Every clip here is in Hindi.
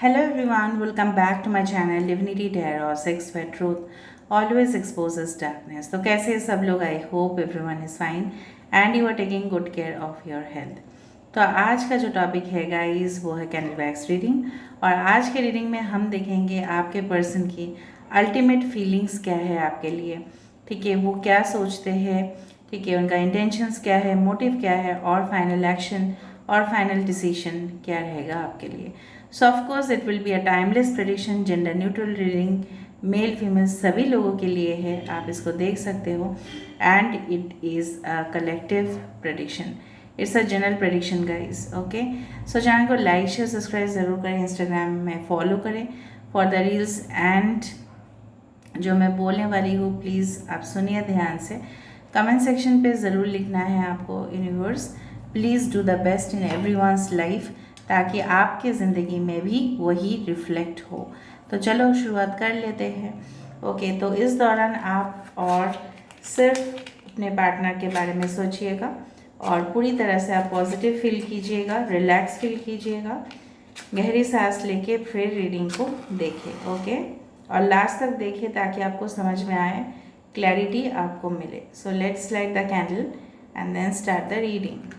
Hello everyone, welcome back to my channel Divinity Tarot, Sex where truth always exposes darkness. तो कैसे हैं सब लोग? I hope everyone is fine and you are taking good care of your health. तो आज का जो टॉपिक है गाइस वो है कैंडल वैक्स रीडिंग। और आज के रीडिंग में हम देखेंगे आपके पर्सन की अल्टीमेट फीलिंग्स क्या है आपके लिए। ठीक है, वो क्या सोचते हैं, ठीक है, उनका इंटेंशंस क्या है, मोटिव क्या है और फाइनल एक्शन और फाइनल डिसीजन क्या रहेगा आपके लिए। सो of course it will be a timeless prediction, gender neutral reading, male female सभी लोगों के लिए है, आप इसको देख सकते हो। And it is a collective prediction, it's a general prediction guys. Okay, so channel को लाइक शेयर सब्सक्राइब ज़रूर करें, इंस्टाग्राम में फॉलो करें फॉर द रील्स। एंड जो मैं बोलने वाली हूँ प्लीज़ आप सुनिए ध्यान से। कमेंट सेक्शन पे ज़रूर लिखना है आपको। Universe please do the best in everyone's life, ताकि आपके ज़िंदगी में भी वही रिफ्लेक्ट हो। तो चलो शुरुआत कर लेते हैं। ओके, तो इस दौरान आप और सिर्फ अपने पार्टनर के बारे में सोचिएगा और पूरी तरह से आप पॉजिटिव फील कीजिएगा, रिलैक्स फील कीजिएगा। गहरी सांस लेके फिर रीडिंग को देखें। ओके, और लास्ट तक देखिए ताकि आपको समझ में आए, क्लैरिटी आपको मिले। So let's light the candle and then start the reading.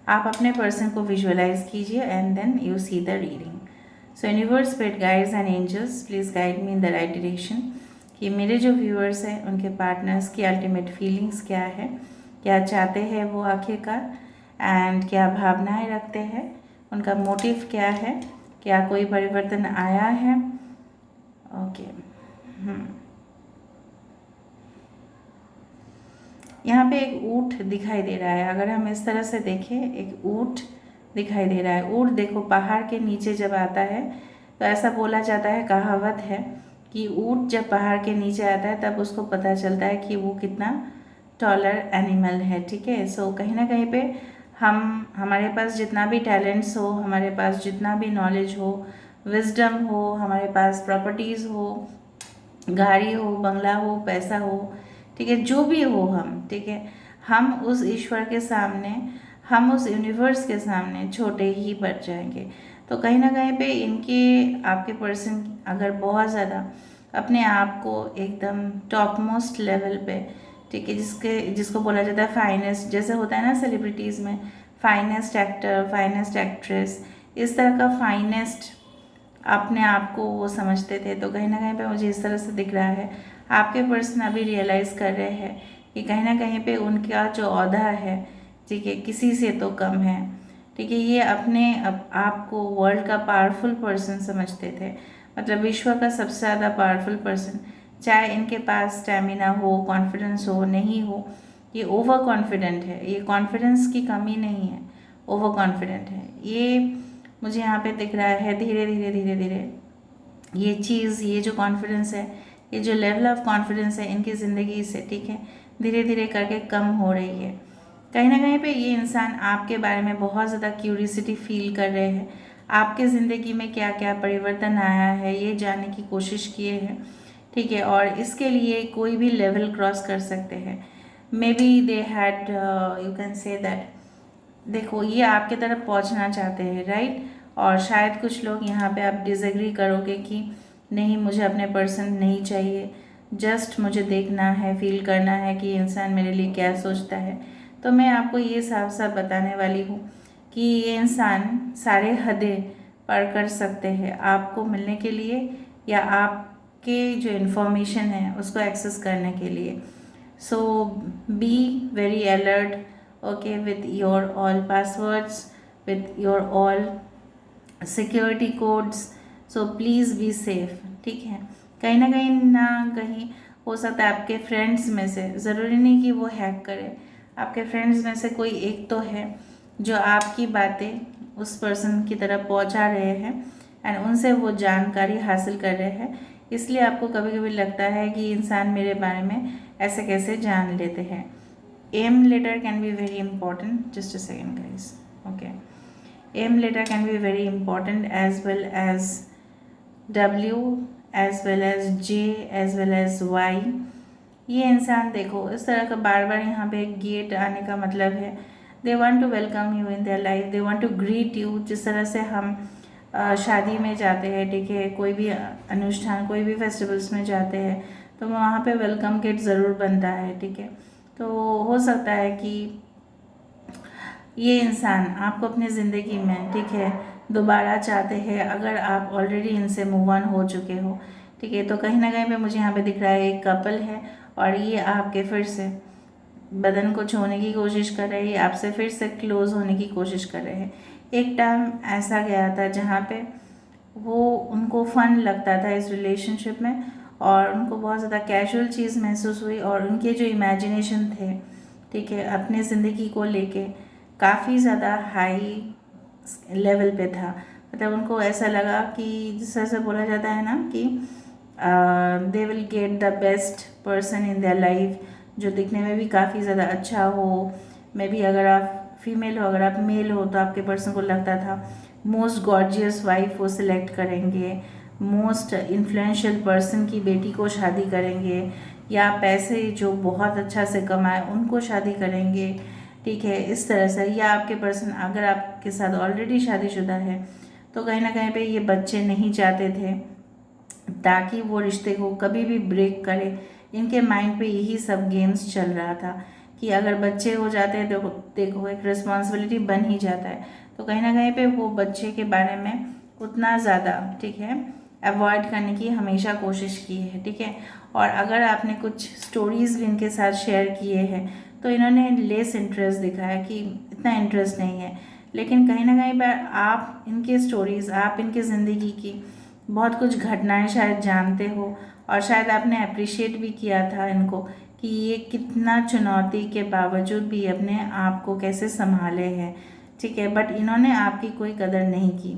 आप अपने पर्सन को विजुअलाइज कीजिए and then you see the reading. So universe, spirit guides and angels please guide me in the right direction कि मेरे जो व्यूअर्स हैं उनके पार्टनर्स की अल्टीमेट फीलिंग्स क्या है, क्या चाहते हैं वो आखिरकार, एंड क्या भावनाएं रखते हैं, उनका मोटिव क्या है, क्या कोई परिवर्तन आया है। ओके, यहाँ पे एक ऊँट दिखाई दे रहा है। अगर हम इस तरह से देखें, एक ऊँट दिखाई दे रहा है। ऊँट देखो पहाड़ के नीचे जब आता है तो ऐसा बोला जाता है, कहावत है कि ऊँट जब पहाड़ के नीचे आता है तब उसको पता चलता है कि वो कितना टॉलर एनिमल है। ठीक है, सो कहीं ना कहीं पे हमारे पास जितना भी टैलेंट्स हो, हमारे पास जितना भी नॉलेज हो, विजडम हो, हमारे पास प्रॉपर्टीज़ हो, गाड़ी हो, बंगला हो, पैसा हो, ठीक है, जो भी हो हम, ठीक है, हम उस ईश्वर के सामने, हम उस यूनिवर्स के सामने छोटे ही पड़ जाएंगे। तो कहीं ना कहीं पे इनके आपके पर्सन अगर बहुत ज़्यादा अपने आप को एकदम टॉप मोस्ट लेवल पे, ठीक है, जिसको बोला जाता है फाइनेस्ट, जैसे होता है ना सेलिब्रिटीज़ में फाइनेस्ट एक्टर, फाइनेस्ट एक्ट्रेस, इस तरह का फाइनेस्ट अपने आप को वो समझते थे। तो कहीं ना कहीं पे मुझे इस तरह से दिख रहा है आपके पर्सन अभी रियलाइज़ कर रहे हैं कि कहीं ना कहीं पे उनका जो औहदा है, ठीक है, किसी से तो कम है। ठीक है, ये अपने आप को वर्ल्ड का पावरफुल पर्सन समझते थे, मतलब विश्व का सबसे ज़्यादा पावरफुल पर्सन। चाहे इनके पास स्टेमिना हो, कॉन्फिडेंस हो, नहीं हो, ये ओवर कॉन्फिडेंट है, ये कॉन्फिडेंस की कमी नहीं है, ओवर कॉन्फिडेंट है। ये मुझे यहाँ पे दिख रहा है धीरे धीरे धीरे धीरे ये चीज़, ये जो कॉन्फिडेंस है, ये जो लेवल ऑफ कॉन्फिडेंस है इनकी ज़िंदगी से, ठीक है, धीरे धीरे करके कम हो रही है। कहीं ना कहीं पे ये इंसान आपके बारे में बहुत ज़्यादा क्यूरियसिटी फील कर रहे हैं, आपके ज़िंदगी में क्या क्या परिवर्तन आया है ये जानने की कोशिश किए हैं। ठीक है, और इसके लिए कोई भी लेवल क्रॉस कर सकते हैं। May be they had, you can say that, देखो ये आपके तरफ पहुंचना चाहते हैं, राइट। और शायद कुछ लोग यहाँ पे आप डिसएग्री करोगे कि नहीं, मुझे अपने पर्सन नहीं चाहिए, जस्ट मुझे देखना है, फील करना है कि इंसान मेरे लिए क्या सोचता है। तो मैं आपको ये साफ साफ बताने वाली हूँ कि ये इंसान सारे हदें पार कर सकते हैं आपको मिलने के लिए, या आपके जो इन्फॉर्मेशन है उसको एक्सेस करने के लिए। So be very alert, okay, with your all passwords, with your all security codes. So please be safe, ठीक है। कहीं ना कहीं हो सकता है आपके फ्रेंड्स में से, ज़रूरी नहीं कि वो हैक करे, आपके फ्रेंड्स में से कोई एक तो है जो आपकी बातें उस पर्सन की तरफ पहुंचा रहे हैं एंड उनसे वो जानकारी हासिल कर रहे हैं। इसलिए आपको कभी कभी लगता है कि इंसान मेरे बारे में ऐसे कैसे जान लेते हैं। M letter can be very important, just a second guys. Okay, M letter can be very important as well as W, as well as J, as well as Y. ये इंसान देखो इस तरह का बार बार यहाँ पे गेट आने का मतलब है they want to welcome you in their life, they want to greet you. जिस तरह से हम शादी में जाते हैं, ठीक है, कोई भी अनुष्ठान, कोई भी फेस्टिवल्स में जाते हैं, तो वहाँ पे वेलकम किट ज़रूर बनता है, ठीक है। तो हो सकता है कि ये इंसान आपको अपनी ज़िंदगी में, ठीक है, दोबारा चाहते हैं, अगर आप ऑलरेडी इनसे मूव ऑन हो चुके हो, ठीक है। तो कहीं ना कहीं पे मुझे यहाँ पे दिख रहा है एक कपल है और ये आपके फिर से बदन को छूने की कोशिश कर रहे हैं, आपसे फिर से क्लोज होने की कोशिश कर रहे हैं। एक टाइम ऐसा गया था जहाँ पे वो उनको फ़न लगता था इस रिलेशनशिप में, और उनको बहुत ज़्यादा कैजुअल चीज़ महसूस हुई, और उनके जो इमेजिनेशन थे, ठीक है, अपने ज़िंदगी को लेके काफ़ी ज़्यादा हाई लेवल पे था। मतलब उनको ऐसा लगा कि जिस तरह से बोला जाता है ना कि they will get the best person in their life, जो दिखने में भी काफ़ी ज़्यादा अच्छा हो। मे बी अगर आप फीमेल हो, अगर आप मेल हो, तो आपके पर्सन को लगता था मोस्ट गॉर्जियस वाइफ वो सिलेक्ट करेंगे, मोस्ट इन्फ्लुएंशियल पर्सन की बेटी को शादी करेंगे, या पैसे जो बहुत अच्छा से कमाए उनको शादी करेंगे, ठीक है, इस तरह से। या आपके पर्सन अगर आपके साथ ऑलरेडी शादीशुदा है तो कहीं ना कहीं पे ये बच्चे नहीं चाहते थे ताकि वो रिश्ते को कभी भी ब्रेक करे। इनके माइंड पे यही सब गेम्स चल रहा था कि अगर बच्चे हो जाते हैं तो देखो एक रिस्पॉन्सिबिलिटी बन ही जाता है, तो कहीं ना कहीं पे वो बच्चे के बारे में उतना ज़्यादा, ठीक है, अवॉइड करने की हमेशा कोशिश की है, ठीक है। और अगर आपने कुछ स्टोरीज़ भी इनके साथ शेयर किए हैं तो इन्होंने लेस इंटरेस्ट दिखाया कि इतना इंटरेस्ट नहीं है। लेकिन कहीं ना कहीं पर आप इनके स्टोरीज़, आप इनकी ज़िंदगी की बहुत कुछ घटनाएं शायद जानते हो, और शायद आपने अप्रिशिएट भी किया था इनको कि ये कितना चुनौती के बावजूद भी अपने आप को कैसे संभाले हैं, ठीक है। बट इन्होंने आपकी कोई कदर नहीं की।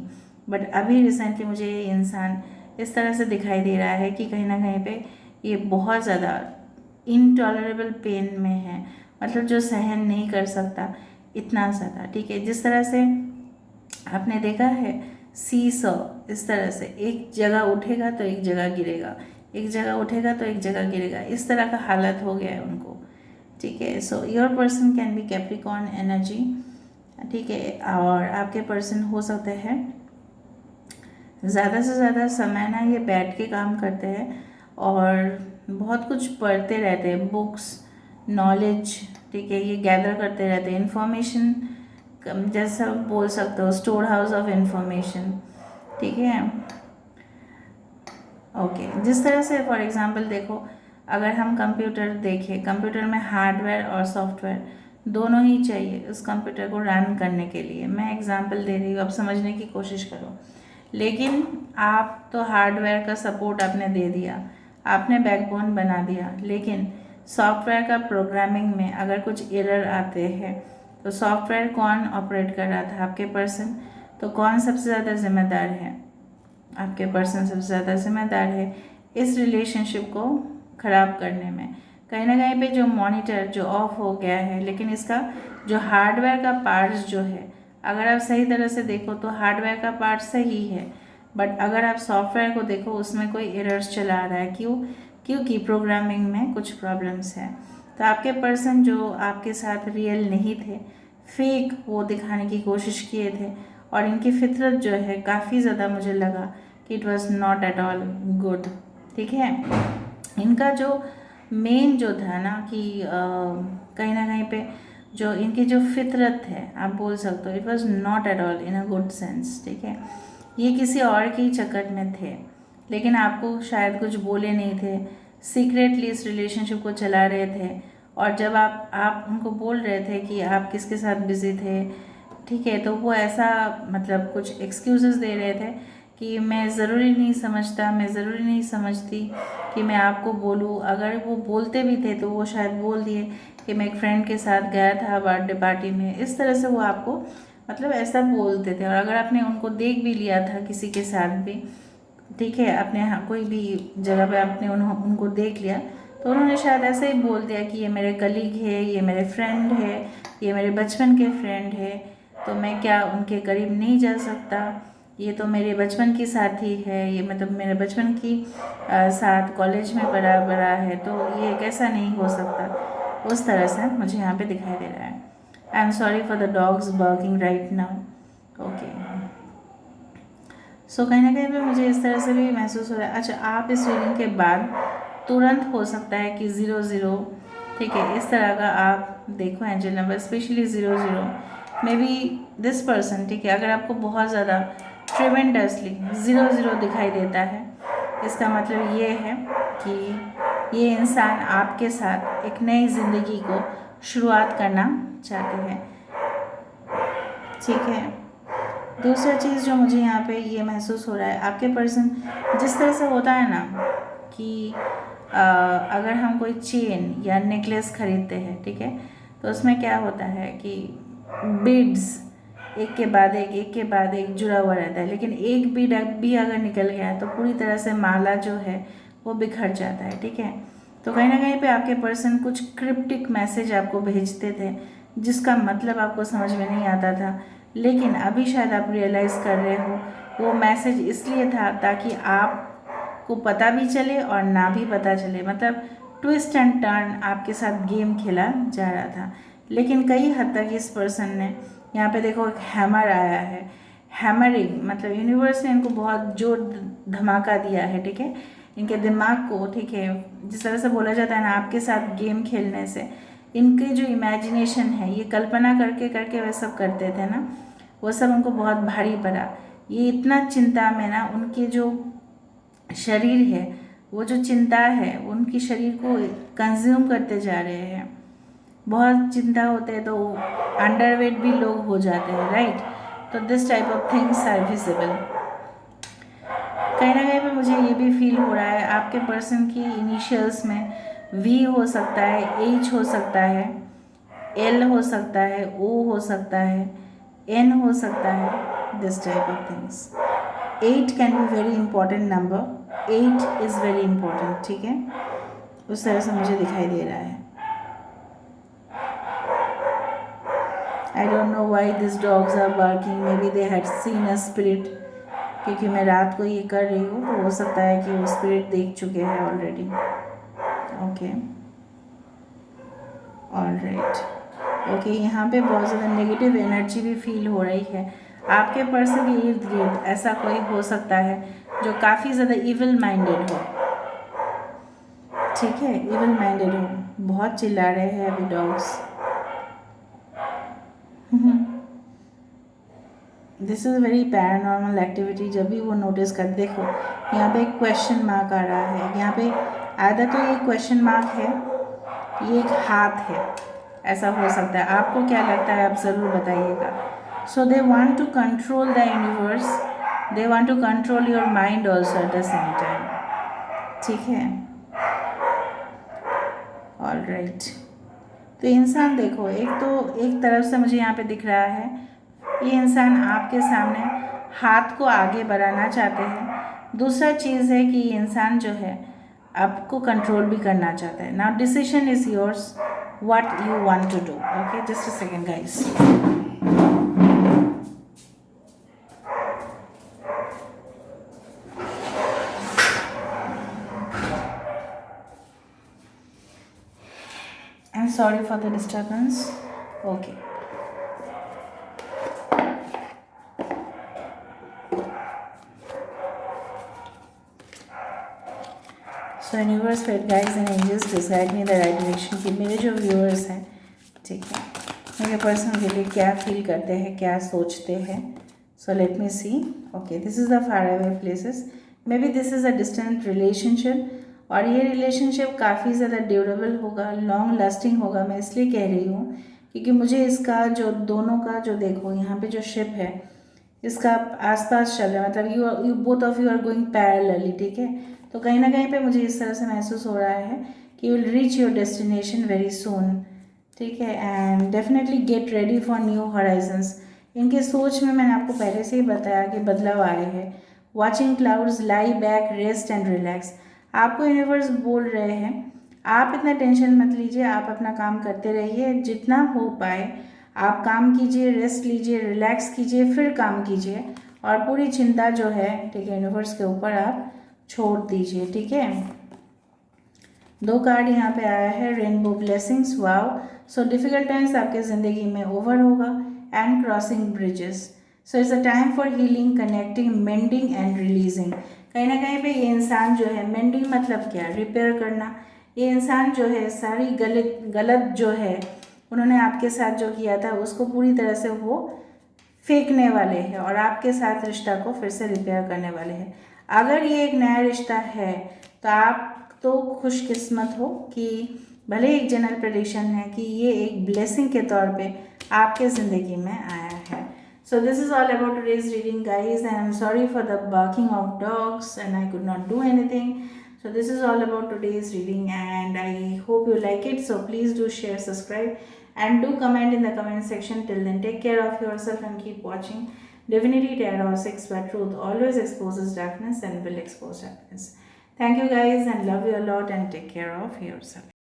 बट अभी रिसेंटली मुझे ये इंसान इस तरह से दिखाई दे रहा है कि कहीं ना कहीं पे ये बहुत ज़्यादा इनटॉलरेबल पेन में है, मतलब जो सहन नहीं कर सकता इतना ज़्यादा, ठीक है। जिस तरह से आपने देखा है सी सॉ, इस तरह से एक जगह उठेगा तो एक जगह गिरेगा, एक जगह उठेगा तो एक जगह गिरेगा, इस तरह का हालत हो गया है उनको, ठीक है। So your person can be Capricorn energy, ठीक है। और आपके पर्सन हो सकते हैं ज़्यादा से ज़्यादा समय ना ये बैठ के काम करते हैं और बहुत कुछ पढ़ते रहते हैं, बुक्स, नॉलेज, ठीक है, ये गैदर करते रहते हैं इन्फॉर्मेशन, जैसा बोल सकते हो स्टोर हाउस ऑफ इंफॉर्मेशन, ठीक है। ओके, जिस तरह से फॉर एग्जांपल देखो, अगर हम कंप्यूटर देखें, कंप्यूटर में हार्डवेयर और सॉफ्टवेयर दोनों ही चाहिए उस कंप्यूटर को रन करने के लिए। मैं एग्जांपल दे रही हूँ, अब समझने की कोशिश करो। लेकिन आप तो हार्डवेयर का सपोर्ट आपने दे दिया, आपने बैकबोन बना दिया, लेकिन सॉफ्टवेयर का प्रोग्रामिंग में अगर कुछ एरर आते हैं तो सॉफ्टवेयर कौन ऑपरेट कर रहा था? आपके पर्सन। तो कौन सबसे ज़्यादा जिम्मेदार है? आपके पर्सन सबसे ज़्यादा जिम्मेदार है इस रिलेशनशिप को ख़राब करने में। कहीं ना कहीं पे जो मॉनिटर जो ऑफ हो गया है, लेकिन इसका जो हार्डवेयर का पार्ट्स जो है, अगर आप सही तरह से देखो तो हार्डवेयर का पार्ट सही है, बट अगर आप सॉफ्टवेयर को देखो उसमें कोई एरर्स चला रहा है। क्यों? क्योंकि प्रोग्रामिंग में कुछ प्रॉब्लम्स हैं। तो आपके पर्सन जो आपके साथ रियल नहीं थे, फेक वो दिखाने की कोशिश किए थे, और इनकी फितरत जो है काफ़ी ज़्यादा मुझे लगा कि it was not at all good, ठीक है। इनका जो मेन जो था ना कि कहीं ना कहीं पे जो इनकी जो फितरत है, आप बोल सकते हो it was not at all in a good sense, ठीक है। ये किसी और के ही चक्कर में थे, लेकिन आपको शायद कुछ बोले नहीं थे, सीक्रेटली इस रिलेशनशिप को चला रहे थे। और जब आप उनको बोल रहे थे कि आप किसके साथ बिज़ी थे, ठीक है, तो वो ऐसा मतलब कुछ एक्सक्यूज़ेस दे रहे थे कि मैं ज़रूरी नहीं समझता, मैं ज़रूरी नहीं समझती कि मैं आपको बोलूँ। अगर वो बोलते भी थे तो वो शायद बोल दिए कि मैं एक फ्रेंड के साथ गया था बर्थडे पार्टी में, इस तरह से वो आपको मतलब ऐसा बोलते थे। और अगर आपने उनको देख भी लिया था किसी के साथ भी, ठीक है, अपने यहाँ कोई भी जगह पे आपने उनको देख लिया, तो उन्होंने शायद ऐसे ही बोल दिया कि ये मेरे कलीग है, ये मेरे फ्रेंड है, ये मेरे बचपन के फ्रेंड है, तो मैं क्या उनके करीब नहीं जा सकता? ये तो मेरे बचपन की साथी है, ये मतलब मेरे बचपन की साथ कॉलेज में बड़ा है, तो ये कैसा नहीं हो सकता? उस तरह से मुझे यहाँ पे दिखाई दे रहा है। I am sorry for the dogs barking right now. Okay, so कहीं ना कहीं पे मुझे इस तरह से भी महसूस हो रहा है। अच्छा, आप इस रीडिंग के बाद तुरंत हो सकता है कि 00, ठीक है, इस तरह का आप देखो angel number, specially 00 may be this person, ठीक है, अगर आपको बहुत ज़्यादा ट्रिमेंडसली 00 दिखाई देता है, इसका मतलब ये है कि ये इंसान आपके साथ एक नई ज़िंदगी को शुरुआत करना चाहते हैं, ठीक है। दूसरा चीज़ जो मुझे यहाँ पे ये महसूस हो रहा है, आपके पर्सन जिस तरह से होता है ना कि अगर हम कोई चेन या नेकलेस खरीदते हैं, ठीक है, तो उसमें क्या होता है कि बीड्स एक के बाद एक जुड़ा हुआ रहता है, लेकिन एक बीड भी अगर निकल गया तो पूरी तरह से माला जो है वो बिखर जाता है, ठीक है। तो कहीं ना कहीं पे आपके पर्सन कुछ क्रिप्टिक मैसेज आपको भेजते थे जिसका मतलब आपको समझ में नहीं आता था, लेकिन अभी शायद आप रियलाइज़ कर रहे हो वो मैसेज इसलिए था ताकि आपको पता भी चले और ना भी पता चले, मतलब ट्विस्ट एंड टर्न आपके साथ गेम खेला जा रहा था। लेकिन कई हद तक इस पर्सन ने, यहाँ पे देखो एक हैमर आया है, हैमरिंग मतलब यूनिवर्स ने इनको बहुत जोर धमाका दिया है, ठीक है, इनके दिमाग को, ठीक है, जिस तरह से बोला जाता है ना आपके साथ गेम खेलने से इनके जो इमेजिनेशन है, ये कल्पना करके करके वे सब करते थे ना, वो सब उनको बहुत भारी पड़ा। ये इतना चिंता में ना उनके जो शरीर है, वो जो चिंता है उनकी शरीर को कंज्यूम करते जा रहे हैं। बहुत चिंता होते हैं तो अंडरवेट भी लोग हो जाते हैं, राइट। तो this type of things are visible. कहीं ना कहीं पे मुझे ये भी फील हो रहा है आपके पर्सन की इनिशियल्स में वी हो सकता है, एच हो सकता है, एल हो सकता है, ओ हो सकता है, एन हो सकता है, this type of things. 8 can be very important number, 8 is very important, ठीक है, उस तरह से मुझे दिखाई दे रहा है। I don't know why this dogs are barking, maybe they had seen a spirit, क्योंकि मैं रात को ये कर रही हूँ तो हो सकता है कि वो स्पिरिट देख चुके हैं ऑलरेडी। ओके, ऑलराइट, ओके, यहाँ पे बहुत ज़्यादा नेगेटिव एनर्जी भी फील हो रही है। आपके पर्सन के इर्द गिर्द ऐसा कोई हो सकता है जो काफ़ी ज़्यादा इविल माइंडेड हो, ठीक है, इविल माइंडेड हो। बहुत चिल्ला रहे हैं अभी dogs. This is very paranormal activity. जब भी वो नोटिस कर, देखो यहाँ पे एक क्वेश्चन मार्क आ रहा है, यहाँ पे आधा तो ये क्वेश्चन मार्क है, ये एक हाथ है, ऐसा हो सकता है। आपको क्या लगता है आप ज़रूर बताइएगा। So they want to control the universe, they want to control your mind also at the same time, ठीक है, ऑलराइट। तो इंसान देखो, एक तरफ से मुझे यहाँ पे दिख रहा है ये इंसान आपके सामने हाथ को आगे बढ़ाना चाहते हैं। दूसरा चीज़ है कि ये इंसान जो है आपको कंट्रोल भी करना चाहता है। Now decision is yours, what you want to do. Okay, just a second guys. I'm sorry for the disturbance. Okay. So universe, fate guides and angels please guide me the right direction कि मेरे जो व्यूअर्स हैं, ठीक है, मेरे पर्सन के लिए क्या फील करते हैं, क्या सोचते हैं। So let me see. Okay, this is the far away places, maybe this is a distant relationship और ये रिलेशनशिप काफ़ी ज़्यादा ड्यूरेबल होगा, लॉन्ग लास्टिंग होगा। मैं इसलिए कह रही हूँ क्योंकि मुझे इसका जो दोनों का जो देखो यहाँ पे जो शिप है इसका आसपास चल रहा है, मतलब you both of you are going parallelly, ठीक है। तो कहीं ना कहीं पे मुझे इस तरह से महसूस हो रहा है कि you will reach your destination very soon, ठीक है, and definitely get ready for new horizons. इनके सोच में मैंने आपको पहले से ही बताया कि बदलाव आए हैं। Watching clouds, lie back, rest and relax. आपको यूनिवर्स बोल रहे हैं आप इतना टेंशन मत लीजिए, आप अपना काम करते रहिए, जितना हो पाए आप काम कीजिए, रेस्ट लीजिए, रिलैक्स कीजिए, फिर काम कीजिए और पूरी चिंता जो है, ठीक है, यूनिवर्स के ऊपर आप छोड़ दीजिए, ठीक है। 2 कार्ड यहाँ पे आया है, रेनबो ब्लेसिंग्स, वाव। सो डिफ़िकल्ट टाइम्स आपके ज़िंदगी में ओवर होगा and crossing bridges. So it's a time for healing, connecting, mending and releasing. कहीं ना कहीं पे ये इंसान जो है, मेंडिंग मतलब क्या, रिपेयर करना। ये इंसान जो है सारी गलत जो है उन्होंने आपके साथ जो किया था उसको पूरी तरह से वो फेंकने वाले हैं और आपके साथ रिश्ता को फिर से रिपेयर करने वाले हैं। अगर ये एक नया रिश्ता है तो आप तो खुशकिस्मत हो कि भले एक जनरल प्रेडिक्शन है कि ये एक ब्लेसिंग के तौर पे आपके ज़िंदगी में आया है। So this is all about today's reading, guys, and I'm sorry for the barking of dogs and I could not do anything. So this is all about today's reading and I hope you like it. So please do share, subscribe and do comment in the comment section. Till then, take care of yourself and keep watching Divinity Tarot 6, where truth always exposes darkness and will expose darkness. Thank you guys and love you a lot and take care of yourself.